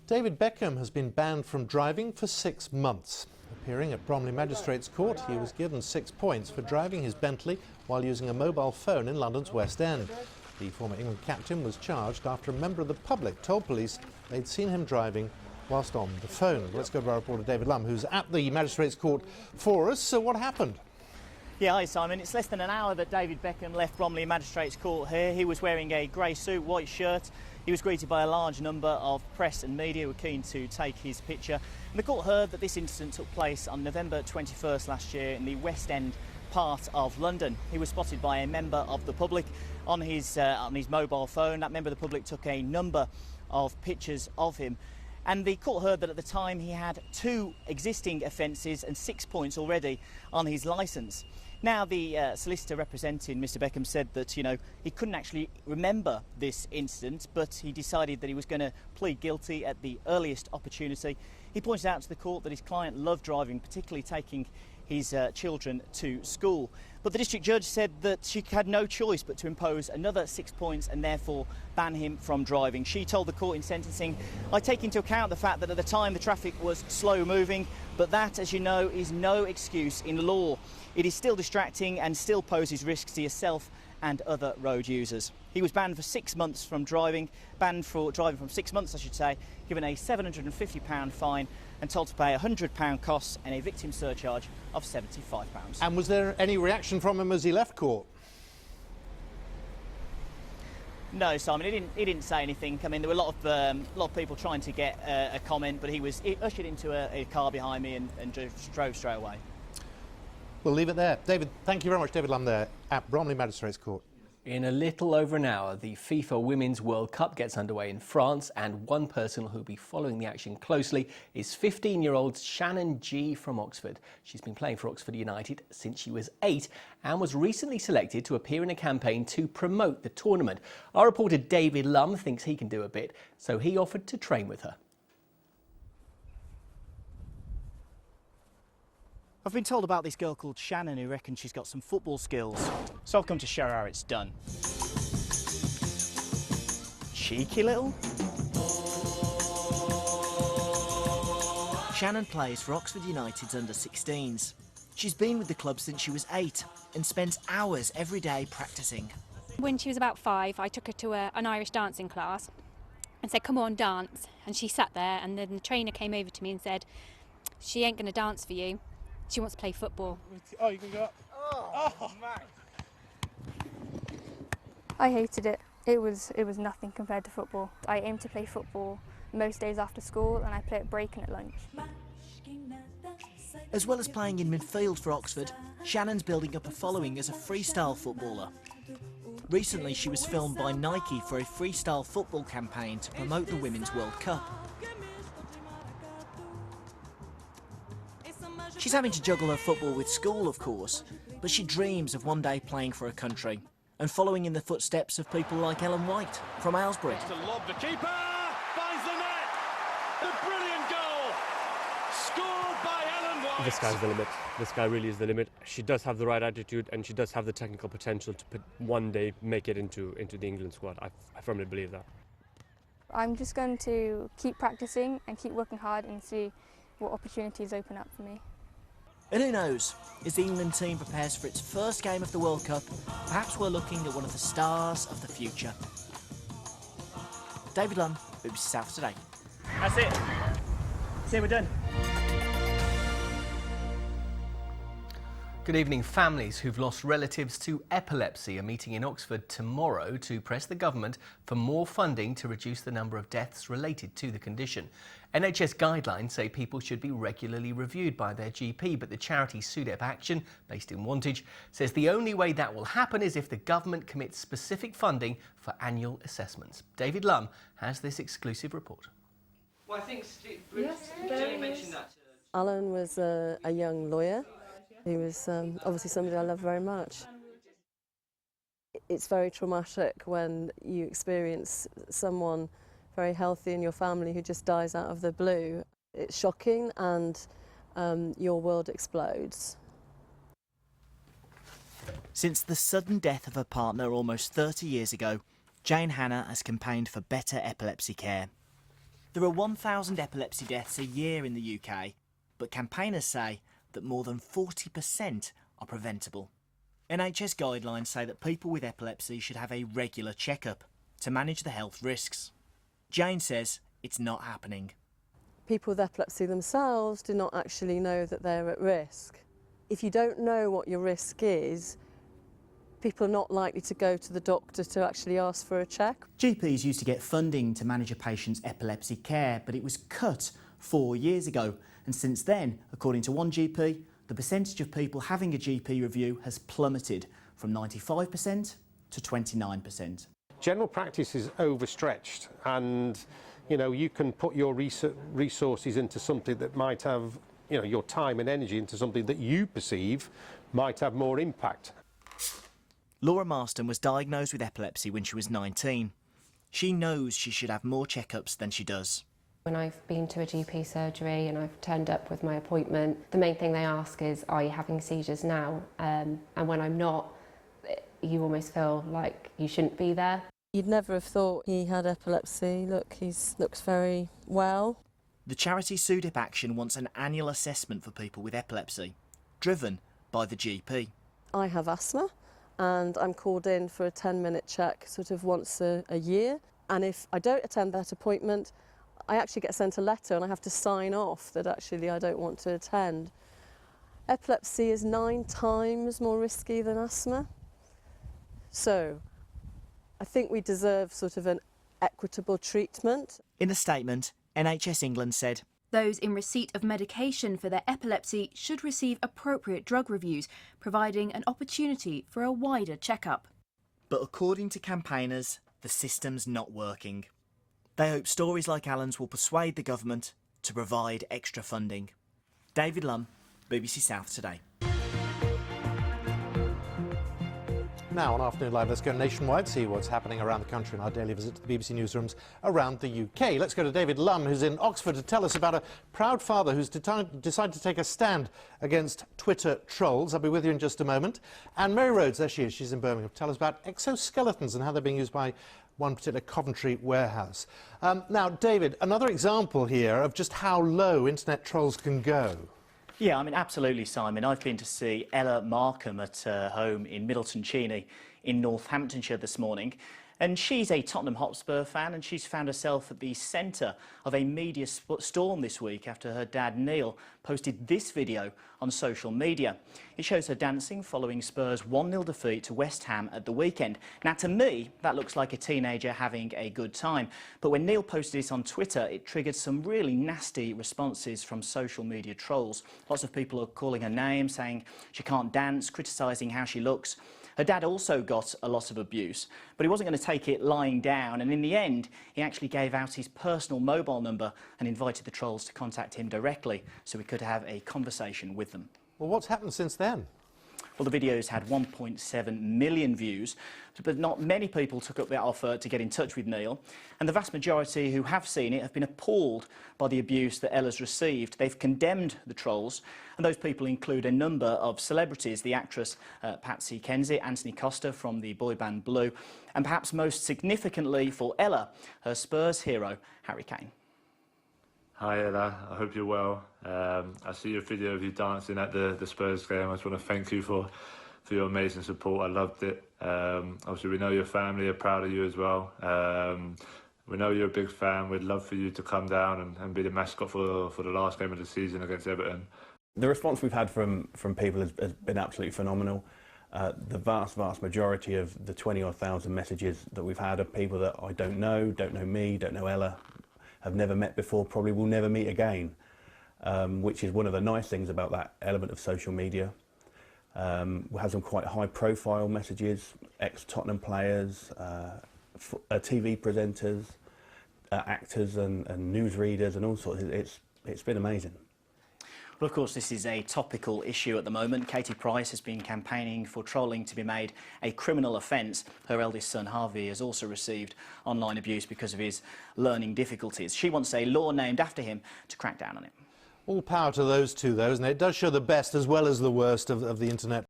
David Beckham has been banned from driving for 6 months. Appearing at Bromley Magistrates Court, he was given 6 points for driving his Bentley while using a mobile phone in London's West End. The former England captain was charged after a member of the public told police they'd seen him driving whilst on the phone. Let's go to our reporter David Lumb, who's at the Magistrates Court for us. So what happened? Yeah, hi Simon. It's less than an hour that David Beckham left Bromley Magistrates Court here. He was wearing a grey suit, white shirt. He was greeted by a large number of press and media who were keen to take his picture. And the court heard that this incident took place on November 21st last year in the West End part of London. He was spotted by a member of the public on his mobile phone. That member of the public took a number of pictures of him. And the court heard that at the time he had 2 existing offences and 6 points already on his licence. Now, the solicitor representing Mr Beckham said that, he couldn't actually remember this incident, but he decided that he was going to plead guilty at the earliest opportunity. He pointed out to the court that his client loved driving, particularly taking his children to school. But the district judge said that she had no choice but to impose another 6 points and therefore ban him from driving. She told the court in sentencing, "I take into account the fact that at the time the traffic was slow moving, but that, as you know, is no excuse in law. It is still distracting and still poses risks to yourself and other road users." He was banned for 6 months from driving, banned for driving from 6 months, I should say, given a £750 fine and told to pay £100 costs and a victim surcharge of £75. And was there any reaction from him as he left court? No, Simon, he didn't say anything. I mean, there were a lot of people trying to get a comment, but he ushered into a car behind me and drove straight away. We'll leave it there. David, thank you very much. David Lumb there at Bromley Magistrates Court. In a little over an hour, the FIFA Women's World Cup gets underway in France, and one person who'll be following the action closely is 15-year-old Shannon G from Oxford. She's been playing for Oxford United since she was 8 and was recently selected to appear in a campaign to promote the tournament. Our reporter David Lumb thinks he can do a bit, so he offered to train with her. I've been told about this girl called Shannon who reckons she's got some football skills, so I've come to show her how it's done. Cheeky little. Shannon plays for Oxford United's under-16s. She's been with the club since she was 8 and spends hours every day practising. When she was about 5, I took her to an Irish dancing class and said, "Come on, dance." And she sat there, and then the trainer came over to me and said, "She ain't going to dance for you. She wants to play football." Oh, you can go up. Oh, man. I hated it. It was nothing compared to football. I aim to play football most days after school, and I play at break and at lunch. As well as playing in midfield for Oxford, Shannon's building up a following as a freestyle footballer. Recently, she was filmed by Nike for a freestyle football campaign to promote the Women's World Cup. She's having to juggle her football with school, of course, but she dreams of one day playing for her country and following in the footsteps of people like Ellen White from Aylesbury. To lob, the keeper finds the net. The brilliant goal, scored by Ellen White. The sky's the limit. The sky really is the limit. She does have the right attitude, and she does have the technical potential to one day make it into the England squad. I firmly believe that. I'm just going to keep practicing and keep working hard and see what opportunities open up for me. And who knows, as the England team prepares for its first game of the World Cup, perhaps we're looking at one of the stars of the future. David Lumb, BBC South Today. That's it. See, we're done. Good evening. Families who've lost relatives to epilepsy are meeting in Oxford tomorrow to press the government for more funding to reduce the number of deaths related to the condition. NHS guidelines say people should be regularly reviewed by their GP, but the charity SUDEP Action, based in Wantage, says the only way that will happen is if the government commits specific funding for annual assessments. David Lumb has this exclusive report. Well, I think Jenny mentioned that. Alan was a young lawyer. He was obviously somebody I love very much. It's very traumatic when you experience someone very healthy in your family who just dies out of the blue. It's shocking, and your world explodes. Since the sudden death of her partner almost 30 years ago, Jane Hannah has campaigned for better epilepsy care. There are 1,000 epilepsy deaths a year in the UK, but campaigners say that more than 40% are preventable. NHS guidelines say that people with epilepsy should have a regular checkup to manage the health risks. Jane says it's not happening. People with epilepsy themselves do not actually know that they're at risk. If you don't know what your risk is, people are not likely to go to the doctor to actually ask for a check. GPs used to get funding to manage a patient's epilepsy care, but it was cut 4 years ago. And since then, according to one GP, the percentage of people having a GP review has plummeted from 95% to 29%. General practice is overstretched, and you can put your resources into something that might have, your time and energy into something that you perceive might have more impact. Laura Marston was diagnosed with epilepsy when she was 19. She knows she should have more checkups than she does. When I've been to a GP surgery and I've turned up with my appointment, the main thing they ask is, are you having seizures now? And when I'm not, you almost feel like you shouldn't be there. You'd never have thought he had epilepsy. Look, he looks very well. The charity SUDIP Action wants an annual assessment for people with epilepsy, driven by the GP. I have asthma and I'm called in for a 10-minute check sort of once a year. And if I don't attend that appointment, I actually get sent a letter and I have to sign off that actually I don't want to attend. Epilepsy is 9 times more risky than asthma. So I think we deserve sort of an equitable treatment. In a statement, NHS England said, those in receipt of medication for their epilepsy should receive appropriate drug reviews, providing an opportunity for a wider checkup. But according to campaigners, the system's not working. They hope stories like Alan's will persuade the government to provide extra funding. David Lumb, BBC South Today. Now on Afternoon Live, let's go nationwide, see what's happening around the country in our daily visit to the BBC newsrooms around the UK. Let's go to David Lumb, who's in Oxford, to tell us about a proud father who's decided to take a stand against Twitter trolls. I'll be with you in just a moment. And Mary Rhodes, there she is, she's in Birmingham, to tell us about exoskeletons and how they're being used by one particular Coventry warehouse. Now, David, another example here of just how low internet trolls can go. Yeah, I mean, absolutely, Simon. I've been to see Ella Markham at her home in Middleton Cheney in Northamptonshire this morning. And she's a Tottenham Hotspur fan, and she's found herself at the centre of a media storm this week after her dad, Neil, posted this video on social media. It shows her dancing following Spurs' 1-0 defeat to West Ham at the weekend. Now, to me, that looks like a teenager having a good time. But when Neil posted this on Twitter, it triggered some really nasty responses from social media trolls. Lots of people are calling her names, saying she can't dance, criticising how she looks. Her dad also got a lot of abuse, but he wasn't going to take it lying down, and in the end, he actually gave out his personal mobile number and invited the trolls to contact him directly so he could have a conversation with them. Well, what's happened since then? Well, the video's had 1.7 million views, but not many people took up that offer to get in touch with Neil. And the vast majority who have seen it have been appalled by the abuse that Ella's received. They've condemned the trolls, and those people include a number of celebrities, the actress Patsy Kensit, Anthony Costa from the boy band Blue, and perhaps most significantly for Ella, her Spurs hero, Harry Kane. Hi Ella, I hope you're well. I see your video of you dancing at the Spurs game. I just want to thank you for your amazing support. I loved it. Obviously we know your family are proud of you as well. We know you're a big fan. We'd love for you to come down and be the mascot for the last game of the season against Everton. The response we've had from people has been absolutely phenomenal. The vast majority of the 20-odd thousand messages that we've had are people that I don't know me, don't know Ella, have never met before, probably will never meet again, which is one of the nice things about that element of social media. We have some quite high-profile messages, ex-Tottenham players, TV presenters, actors and newsreaders and all sorts. It's been amazing. Well, of course, this is a topical issue at the moment. Katie Price has been campaigning for trolling to be made a criminal offence. Her eldest son, Harvey, has also received online abuse because of his learning difficulties. She wants a law named after him to crack down on it. All power to those two, though, isn't it? It does show the best as well as the worst of the internet.